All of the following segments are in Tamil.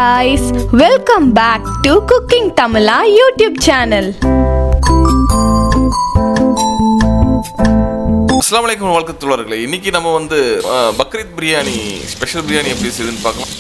guys, welcome back to Cooking Tamila YouTube channel. அஸ்ஸலாமு அலைக்கும் வாழ்க்கை. இன்னைக்கு நம்ம வந்து பக்ரீத் பிரியாணி ஸ்பெஷல் பிரியாணி எப்படி செய்யுதுன்னு பார்க்கலாம்.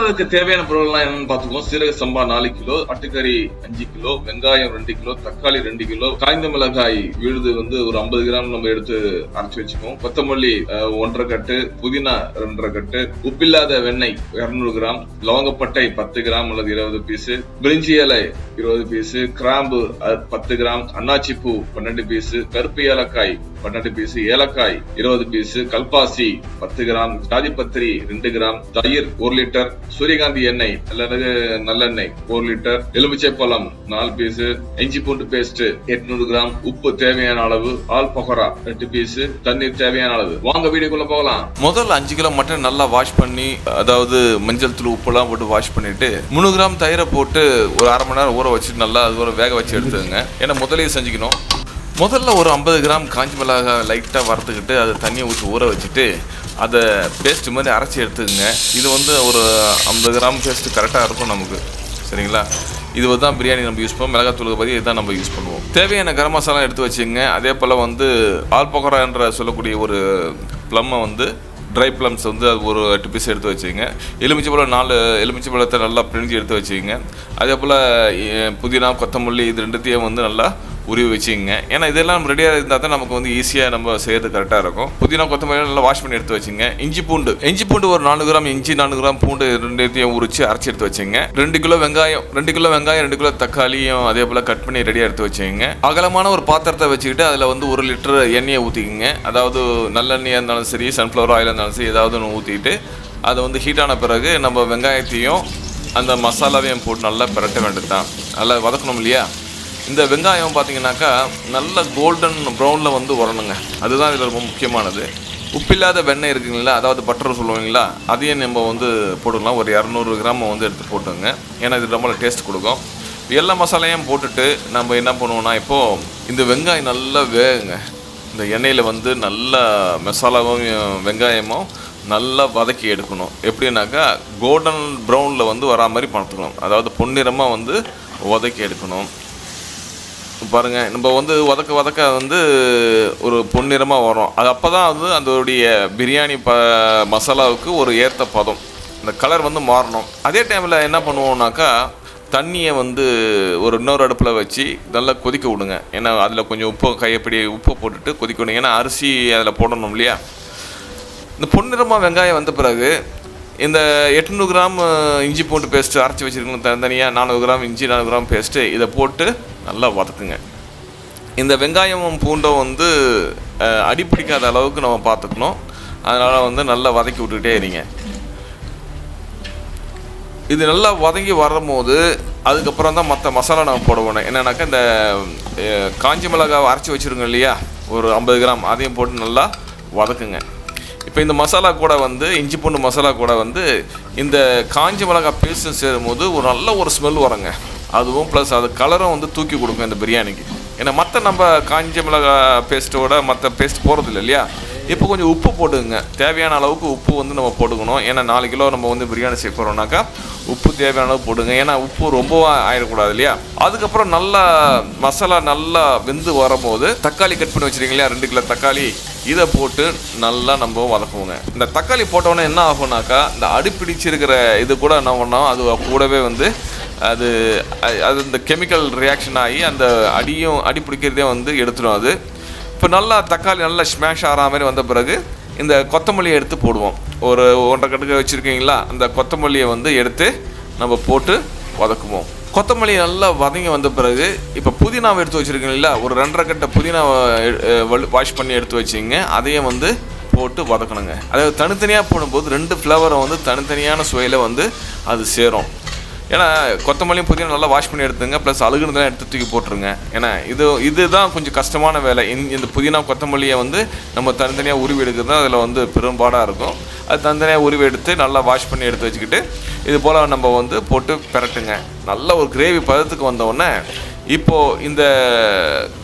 அதுக்கு தேவையான பொருள்லாம் என்னன்னு பாத்துக்கோம். சீரக சம்பா 4 கிலோ, ஆட்டுக்கறி 5 கிலோ, வெங்காயம் 2 கிலோ, தக்காளி 2 கிலோ, காய்ந்த மிளகாய் விழுது வந்து ஒரு 50 கிராம் நம்ம எடுத்து அரைச்சு வச்சுக்கோம். கொத்தமல்லி 1.5 கட்டு, புதினா 2.5 கட்டு, உப்பில்லாத வெண்ணெய் 200 கிராம், லவங்கப்பட்டை 10 கிராம் அல்லது 20 பீஸ், பிரிஞ்சி இலை 20 பீஸ், கிராம்பு 10 கிராம், அன்னாச்சி பூ 12 பீஸ், கருப்பு ஏலக்காய் 12 பீஸ், ஏலக்காய் 20 பீஸ், கல்பாசி 10 கிராம், ஜாதிபத்திரி 2 கிராம், தயிர் 1 லிட்டர், சூரியகாந்தி எண்ணெய் அல்லது நல்லெண்ணெய் 1 லிட்டர், எலுமிச்சை பழம் 4 பீஸ், இஞ்சி பூண்டு பேஸ்ட் 800 கிராம், உப்பு தேவையான அளவு, ஆல் பகோரா 8 பீஸ், தண்ணீர் தேவையான அளவு. வாங்க வீடியோக்குள்ள போகலாம். முதல்ல 5 கிலோ மட்டன் நல்லா வாஷ் பண்ணி, அதாவது மஞ்சள் தூள் உப்புலாம் போட்டு வாஷ் பண்ணிட்டு 300 கிராம் தயிரை போட்டு ஒரு அரை மணி நேரம் ஊற வச்சுட்டு நல்லா அது ஒரு வேக வச்சு எடுத்துக்கங்க. ஏன்னா முதலே செஞ்சுக்கணும். முதல்ல ஒரு 50 கிராம் காஞ்சி மிளகாய் லைட்டாக வறுத்துக்கிட்டு அதை தண்ணியை ஊற்றி ஊற வச்சுட்டு அதை பேஸ்ட் மாதிரி அரைச்சி எடுத்துக்கங்க. இது வந்து ஒரு 50 கிராம் பேஸ்ட்டு கரெக்டாக இருக்கும் நமக்கு, சரிங்களா? இது தான் பிரியாணி நம்ம யூஸ் பண்ணுவோம். மிளகாத்தூளுக்கு பதில் இதுதான் நம்ம யூஸ் பண்ணுவோம். தேவையான கரம் மசாலா எடுத்து வச்சுங்க. அதே போல் வந்து ஆல் பகோரா என்ற சொல்லக்கூடிய ஒரு ப்ளம்மை வந்து ட்ரை ப்ளம்ஸ் வந்து அது ஒரு 8 பீஸ் எடுத்து வச்சுங்க. எலுமிச்சை பழம் 4 எலுமிச்சை பழத்தை நல்லா பிழிஞ்சு எடுத்து வச்சுங்க. அதே போல் புதினா கொத்தமல்லி இது ரெண்டுத்தையும் வந்து நல்லா உருவி வச்சுங்க. ஏன்னா இதெல்லாம் ரெடியாக இருந்தால் தான் நமக்கு வந்து ஈஸியாக நம்ம செய்கிறது கரெக்டாக இருக்கும். புதினா கொத்தமல்லி நல்லா வாஷ் பண்ணி எடுத்து வச்சுங்க. இஞ்சி பூண்டு ஒரு 4 கிராம் இஞ்சி, 4 கிராம் பூண்டு ரெண்டுத்தையும் உரிச்சு அரைச்சி எடுத்து வச்சுங்க. 2 கிலோ வெங்காயம் 2 கிலோ தக்காளியும் அதே போல் கட் பண்ணி ரெடியாக எடுத்து வச்சுங்க. அகலமான ஒரு பாத்திரத்தை வச்சுக்கிட்டு அதில் வந்து 1 லிட்டர் எண்ணெயை ஊற்றிக்கிங்க. அதாவது நல்லெண்ணெயாக இருந்தாலும் சரி, சன்ஃப்ளவர் ஆயிலாக இருந்தாலும் சரி, ஏதாவது ஒன்று ஊற்றிட்டு அதை வந்து ஹீட்டான பிறகு நம்ம வெங்காயத்தையும் அந்த மசாலாவையும் போட்டு நல்லா பிரட்ட வேண்டியது தான். நல்லா வதக்கணும் இல்லையா? இந்த வெங்காயம் பார்த்தீங்கன்னாக்கா நல்ல கோல்டன் ப்ரௌனில் வந்து வரணுங்க. அதுதான் இதில் ரொம்ப முக்கியமானது. உப்பில்லாத வெண்ணெய் இருக்குங்களா, அதாவது பட்டர் சொல்லுவீங்களா, அதையும் நம்ம வந்து போட்டுக்கலாம். ஒரு 200 கிராம் வந்து எடுத்து போட்டுங்க. ஏன்னா இது ரொம்ப டேஸ்ட் கொடுக்கும். எல்லா மசாலையும் போட்டுட்டு நம்ம என்ன பண்ணுவோம்னா, இப்போது இந்த வெங்காயம் நல்லா வேகுங்க. இந்த எண்ணெயில் வந்து நல்லா மசாலாவும் வெங்காயமும் நல்லா வதக்கி எடுக்கணும். எப்படின்னாக்கா கோல்டன் ப்ரௌனில் வந்து வரா மாதிரி பார்த்துக்கணும். அதாவது பொன்னிறமாக வந்து வதக்கி எடுக்கணும். பாருங்கள், நம்ம வந்து வதக்க வந்து ஒரு பொன்னிறமாக வரும். அது அப்போ தான் வந்து அதோடைய பிரியாணி மசாலாவுக்கு ஒரு ஏற்ற பதம், இந்த கலர் வந்து மாறணும். அதே டைமில் என்ன பண்ணுவோம்னாக்கா தண்ணியை வந்து ஒரு இன்னொரு அடுப்பில் வச்சு நல்லா கொதிக்க விடுங்க. ஏன்னா அதில் கொஞ்சம் கையப்படி உப்பு போட்டுட்டு கொதிக்க விடுங்க. ஏன்னா அரிசி அதில் போடணும் இல்லையா? இந்த பொன்னிறமாக வெங்காயம் வந்த பிறகு இந்த 800 கிராம் இஞ்சி பூண்டு பேஸ்ட்டு அரைச்சி வச்சுருக்கணும். தனியாக 400 கிராம் இஞ்சி, 400 கிராம் பேஸ்ட்டு இதை போட்டு நல்லா வதக்குங்க. இந்த வெங்காயமும் பூண்டும் வந்து அடிப்பிடிக்காத அளவுக்கு நம்ம பார்த்துக்கணும். அதனால் வந்து நல்லா வதக்கி விட்டுக்கிட்டே இருங்க. இது நல்லா வதங்கி வரும்போது அதுக்கப்புறம் தான் மற்ற மசாலா நம்ம போடுவோம். என்னென்னாக்கா இந்த காஞ்சி மிளகாய் அரைச்சி வச்சுருங்க இல்லையா, ஒரு 50 கிராம் அதையும் போட்டு நல்லா வதக்குங்க. இப்போ இந்த மசாலா கூட வந்து இஞ்சி பூண்டு மசாலா கூட வந்து இந்த காஞ்சி மிளகாய் பேஸ்ட்டு சேரும்போது ஒரு நல்ல ஒரு ஸ்மெல் வருங்க. அதுவும் ப்ளஸ் அது கலரும் வந்து தூக்கி கொடுக்கும் இந்த பிரியாணிக்கு. ஏன்னா மற்ற நம்ம காஞ்சி மிளகாய் பேஸ்ட்டோட மற்ற பேஸ்ட் போடுறது இல்லையா? இப்போ கொஞ்சம் உப்பு போட்டுங்க. தேவையான அளவுக்கு உப்பு வந்து நம்ம போட்டுக்கணும். ஏன்னா 4 கிலோ நம்ம வந்து பிரியாணி செய்ய போகிறோம்னாக்கா உப்பு தேவையான அளவு போடுங்க. ஏன்னா உப்பு ரொம்பவும் ஆயிடக்கூடாது இல்லையா? அதுக்கப்புறம் நல்லா மசாலா நல்லா வெந்து வரும்போது தக்காளி கட் பண்ணி வச்சுருக்கீங்க இல்லையா, 2 கிலோ தக்காளி, இதை போட்டு நல்லா நம்ம வதக்குவோங்க. இந்த தக்காளி போட்டோன்னே என்ன ஆகும்னாக்கா இந்த அடிப்பிடிச்சிருக்கிற இது கூட என்ன பண்ணோம், அது கூடவே வந்து அது இந்த கெமிக்கல் ரியாக்ஷன் ஆகி அந்த அடி பிடிக்கிறதே வந்து எடுத்துடும். அது இப்போ நல்லா தக்காளி நல்லா ஸ்மாஷ் ஆகிற மாதிரி வந்த பிறகு இந்த கொத்தமல்லியை எடுத்து போடுவோம். ஒரு 1.5 கட்டுக்கு வச்சுருக்கீங்களா, அந்த கொத்தமல்லியை வந்து எடுத்து நம்ம போட்டு வதக்குவோம். கொத்தமல்லி நல்லா வதங்கி வந்த பிறகு இப்போ புதினாவை எடுத்து வச்சுருக்கீங்களா, ஒரு 2.5 கட்டை புதினாவை வாஷ் பண்ணி எடுத்து வச்சிங்க. அதையும் வந்து போட்டு வதக்கணுங்க. அதாவது தனித்தனியாக போடும்போது 2 ஃப்ளேவரை வந்து தனித்தனியான சுவையில் வந்து அது சேரும். ஏன்னா கொத்தமல்லியும் புதினா நல்லா வாஷ் பண்ணி எடுத்துங்க, ப்ளஸ் அழுகுனதெல்லாம் எடுத்து தூக்கி போட்டுருங்க. ஏன்னா இதுதான் கொஞ்சம் கஷ்டமான வேலை. இந்த புதினா கொத்தமல்லியை வந்து நம்ம தனித்தனியாக உருவி எடுக்கிறது தான் அதில் வந்து பெரும்பாடாக இருக்கும். அது தனித்தனியாக உருவி எடுத்து நல்லா வாஷ் பண்ணி எடுத்து வச்சுக்கிட்டு இது போல் நம்ம வந்து போட்டு பெரட்டுங்க. நல்ல ஒரு கிரேவி பதத்துக்கு வந்தோடனே இப்போது இந்த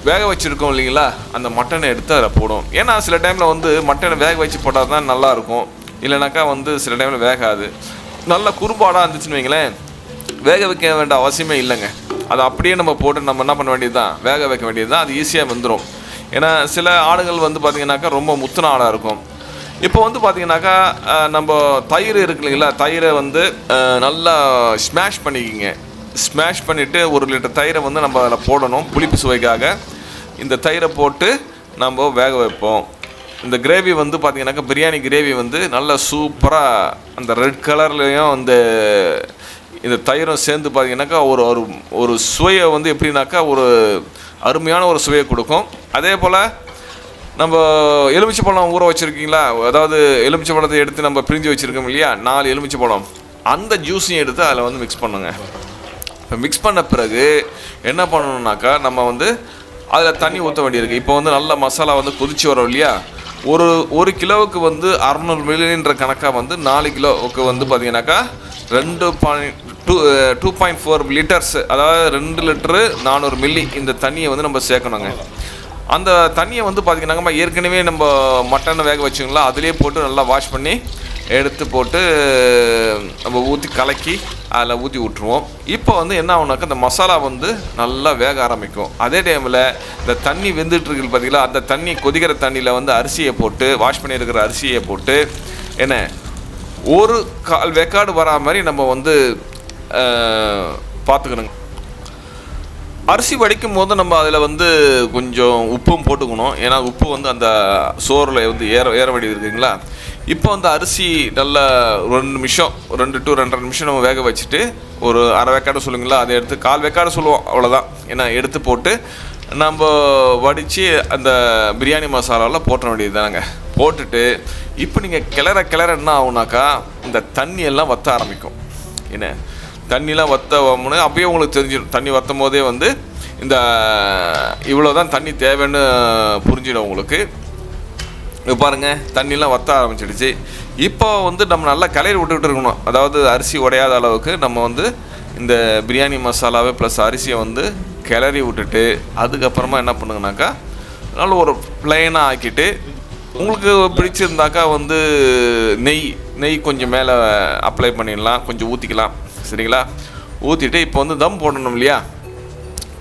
வேக வச்சுருக்கோம் இல்லைங்களா, அந்த மட்டனை எடுத்து அதில் போடும். ஏன்னா சில டைமில் வந்து மட்டனை வேக வச்சு போட்டால் தான் நல்லாயிருக்கும், இல்லைனாக்கா வந்து சில டைமில் வேகாது. நல்ல குறும்பாடாக இருந்துச்சுன்னு வைங்களேன், வேக வைக்க வேண்டிய அவசியமே இல்லைங்க. அதை அப்படியே நம்ம போட்டு நம்ம என்ன பண்ண வேண்டியது தான், வேக வைக்க வேண்டியது தான். அது ஈஸியாக வந்துடும். ஏன்னா சில ஆடுகள் வந்து பார்த்திங்கனாக்கா ரொம்ப முத்துன ஆடாக இருக்கும். இப்போ வந்து பார்த்திங்கனாக்கா நம்ம தயிர் இருக்கு இல்லைங்களா, தயிரை வந்து நல்லா ஸ்மாஷ் பண்ணிக்கிங்க. ஸ்மாஷ் பண்ணிவிட்டு 1 லிட்டர் தயிரை வந்து நம்ம அதில் போடணும் புளிப்பு சுவைக்காக. இந்த தயிரை போட்டு நம்ம வேக வைப்போம். இந்த கிரேவி வந்து பார்த்திங்கனாக்கா பிரியாணி கிரேவி வந்து நல்லா சூப்பராக அந்த ரெட் கலர்லேயும் இந்த தயிரும் சேர்ந்து பார்த்திங்கனாக்கா ஒரு சுவையை வந்து எப்படின்னாக்கா ஒரு அருமையான ஒரு சுவையை கொடுக்கும். அதே போல் நம்ம எலுமிச்சை பழம் ஊற வச்சுருக்கீங்களா, அதாவது எலுமிச்சை பழத்தை எடுத்து நம்ம பிரிஞ்சு வச்சுருக்கோம் இல்லையா, 4 எலுமிச்சை பழம், அந்த ஜூஸையும் எடுத்து அதில் வந்து மிக்ஸ் பண்ணுங்க. இப்போ மிக்ஸ் பண்ண பிறகு என்ன பண்ணணுன்னாக்கா நம்ம வந்து அதில் தண்ணி ஊற்ற வேண்டியிருக்கு. இப்போ வந்து நல்ல மசாலா வந்து கொதிச்சு வரும் இல்லையா, ஒரு கிலோவுக்கு வந்து 600 மில்லின்ற கணக்காக வந்து 4 கிலோவுக்கு வந்து பார்த்திங்கனாக்கா 2.4 லிட்டர்ஸ், அதாவது 2 லிட்டரு 400 மில்லி இந்த தண்ணியை வந்து நம்ம சேர்க்கணுங்க. அந்த தண்ணியை வந்து பார்த்திங்கனாக்கா ஏற்கனவே நம்ம மட்டனை வேக வச்சுங்களா, அதிலே போட்டு நல்லா வாஷ் பண்ணி எடுத்து போட்டு நம்ம ஊற்றி கலக்கி அதில் ஊற்றி விட்ருவோம். இப்போ வந்து என்ன ஆகுனாக்கா இந்த மசாலா வந்து நல்லா வேக ஆரம்பிக்கும். அதே டைமில் இந்த தண்ணி வெந்துட்டுருக்கு பார்த்தீங்களா, அந்த தண்ணி கொதிக்கிற தண்ணியில் வந்து அரிசியை போட்டு வாஷ் பண்ணியிருக்கிற அரிசியை போட்டு என்ன 1/4 வேக்காடு வரா மாதிரி நம்ம வந்து பார்த்துக்கணுங்க. அரிசி வடிக்கும் போது நம்ம அதில் வந்து கொஞ்சம் உப்பும் போட்டுக்கணும். ஏன்னா உப்பு வந்து அந்த சோறில் வந்து ஏற வேண்டியது இருக்குங்களா. இப்போ வந்து அரிசி நல்லா 2 நிமிஷம் 2 to 2.5 நிமிஷம் நம்ம வேக வச்சுட்டு ஒரு 1/2 வேக்காடு சொல்லுங்களா, அதை எடுத்து 1/4 வேக்காடு சொல்லுவோம், அவ்வளோதான். ஏன்னா எடுத்து போட்டு நம்ம வடித்து அந்த பிரியாணி மசாலாவில் போட்ட வேண்டியது தானங்க. போட்டுட்டு இப்போ நீங்கள் கிளற என்ன ஆகுனாக்கா இந்த தண்ணியெல்லாம் வற்ற ஆரம்பிக்கும். என்ன தண்ணிலாம் வற்றமுன்னு அப்பயே உங்களுக்கு தெரிஞ்சிடும். தண்ணி வற்றும் போதே வந்து இந்த இவ்வளோ தான் தண்ணி தேவைன்னு புரிஞ்சிடும் உங்களுக்கு. இப்போ பாருங்கள் தண்ணிலாம் வற்ற ஆரம்பிச்சிடுச்சு. இப்போ வந்து நம்ம நல்லா கிளறி விட்டுக்கிட்டு இருக்கணும். அதாவது அரிசி உடையாத அளவுக்கு நம்ம வந்து இந்த பிரியாணி மசாலாவை ப்ளஸ் அரிசியை வந்து கிளறி விட்டுட்டு அதுக்கப்புறமா என்ன பண்ணுங்கனாக்கா நல்ல ஒரு ப்ளைனாக ஆக்கிட்டு உங்களுக்கு பிடிச்சிருந்தாக்கா வந்து நெய் கொஞ்சம் மேலே அப்ளை பண்ணிடலாம், கொஞ்சம் ஊற்றிக்கலாம், சரிங்களா. ஊற்றிட்டு இப்போ வந்து தம் போடணும் இல்லையா,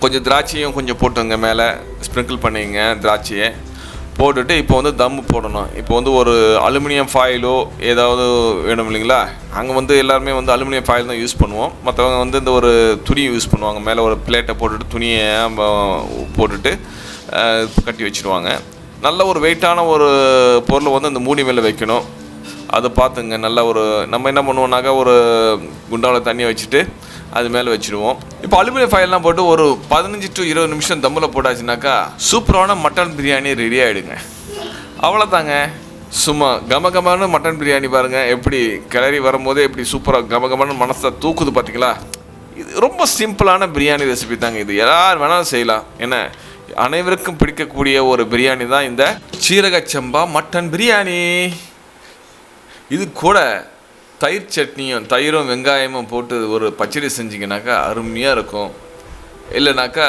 கொஞ்சம் திராட்சையும் கொஞ்சம் போட்டுங்க, மேலே ஸ்ப்ரிங்கிள் பண்ணிங்க திராட்சையை போட்டுட்டு இப்போ வந்து தம் போடணும். இப்போ வந்து ஒரு அலுமினியம் ஃபாயிலோ ஏதாவது வேணும் இல்லைங்களா. அங்கே வந்து எல்லாருமே வந்து அலுமினியம் ஃபாயில் தான் யூஸ் பண்ணுவோம். மற்றவங்க வந்து இந்த ஒரு துணியை யூஸ் பண்ணுவாங்க. மேலே ஒரு பிளேட்டை போட்டுட்டு துணியை போட்டுட்டு கட்டி வச்சுருவாங்க. நல்ல ஒரு வெயிட்டான ஒரு பொருளை வந்து அந்த மூடி மேலே வைக்கணும். அதை பார்த்துங்க. நல்லா ஒரு நம்ம என்ன பண்ணுவோம்னாக்கா ஒரு குண்டாவில் தண்ணி வச்சுட்டு அது மேலே வச்சுடுவோம். இப்போ அலுமினியம் ஃபாயில்லாம் போட்டு ஒரு 15 to 20 நிமிஷம் தம்மில் போட்டாச்சுனாக்கா சூப்பரான மட்டன் பிரியாணி ரெடி ஆகிடுங்க. அவ்வளோதாங்க. சும்மா கமகமான மட்டன் பிரியாணி பாருங்கள், எப்படி கிளறி வரும்போதே எப்படி சூப்பராக கமகமான மனசை தூக்குது பார்த்தீங்களா. இது ரொம்ப சிம்பிளான பிரியாணி ரெசிபி தாங்க. இது யார் வேணாலும் செய்யலாம். ஏன்னா அனைவருக்கும் பிடிக்கக்கூடிய ஒரு பிரியாணி தான் இந்த சீரக சம்பா மட்டன் பிரியாணி. இது கூட தயிர் சட்னியும் தயிரும் வெங்காயமும் போட்டு ஒரு பச்சடி செஞ்சிங்கனாக்கா அருமையாக இருக்கும். இல்லைனாக்கா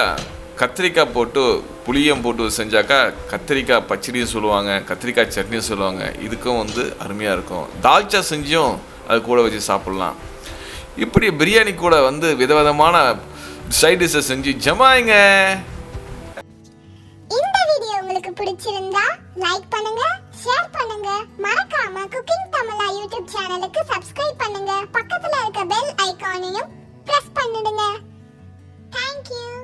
கத்திரிக்காய் போட்டு புளியும் போட்டு செஞ்சாக்கா கத்திரிக்காய் பச்சடியும் சொல்லுவாங்க, கத்திரிக்காய் சட்னியும் சொல்லுவாங்க. இதுக்கும் வந்து அருமையாக இருக்கும். தால்ச்சா செஞ்சும் அது கூட வச்சு சாப்பிட்லாம். இப்படி பிரியாணி கூட வந்து விதவிதமான சைட் டிஷ்ஷை செஞ்சு ஜமாயிங்க. இந்த வீடியோ உங்களுக்கு பிடிச்சிருந்தா லைக் பண்ணுங்க, ஷேர் பண்ணுங்க.